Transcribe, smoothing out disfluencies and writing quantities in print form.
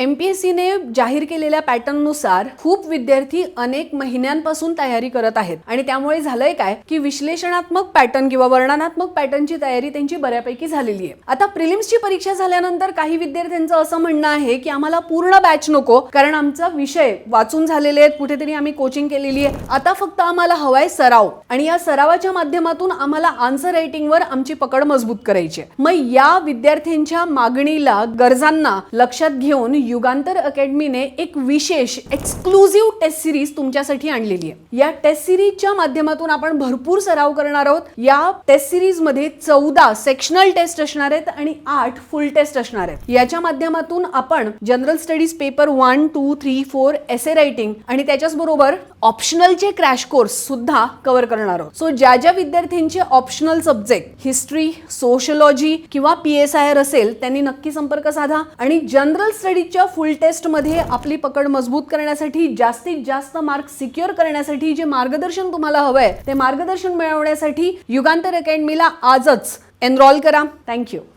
MPSCने जाहीर केलेल्या पॅटर्ननुसार खूप विद्यार्थी अनेक महिन्यांपासून तयारी करत आहेत आणि त्यामुळे झालंय काय की विश्लेषणात्मक पॅटर्न किंवा वर्णनात्मक पॅटर्नची तयारी त्यांची बऱ्यापैकी झालेली आहे. आता प्रिलिम्सची परीक्षा झाल्यानंतर काही विद्यार्थ्यांचं असं म्हणणं आहे की आम्हाला पूर्ण बॅच नको, कारण आमचा विषय वाचून झालेले आहेत, कुठेतरी आम्ही कोचिंग केलेली आहे, आता फक्त आम्हाला हवाय सराव आणि या सरावाच्या माध्यमातून आम्हाला आन्सर रायटिंगवर आमची पकड मजबूत करायची आहे. मग या विद्यार्थ्यांच्या मागणीला, गरजांना लक्षात घेऊन युगांतर अकॅडमीने एक विशेष एक्सक्लुझिव्ह टेस्ट सिरीज तुमच्यासाठी आणलेली आहे. या टेस्ट सिरीजच्या माध्यमातून आपण भरपूर सराव करणार आहोत. या टेस्ट सिरीज मध्ये 14 सेक्शनल टेस्ट असणार आहेत आणि 8 फुल टेस्ट असणार आहेत. याच्या माध्यमातून आपण जनरल स्टडीज पेपर 1, 2, 3, 4 एसे रायटिंग आणि त्याच्याच बरोबर ऑप्शनलचे क्रॅश कोर्स सुद्धा कव्हर करणार आहोत. सो ज्या विद्यार्थ्यांचे ऑप्शनल सब्जेक्ट हिस्ट्री, सोशियोलॉजी किंवा PSIR असेल त्यांनी नक्की संपर्क साधा आणि जनरल स्टडीजच्या फुल टेस्ट मध्ये आपली पकड मजबूत करण्यासाठी, जास्तीत जास्त मार्क सिक्युअर करण्यासाठी जे मार्गदर्शन तुम्हाला हवंय ते मार्गदर्शन मिळवण्यासाठी युगांतर अकॅडमीला आजच एनरोल करा. थँक्यू.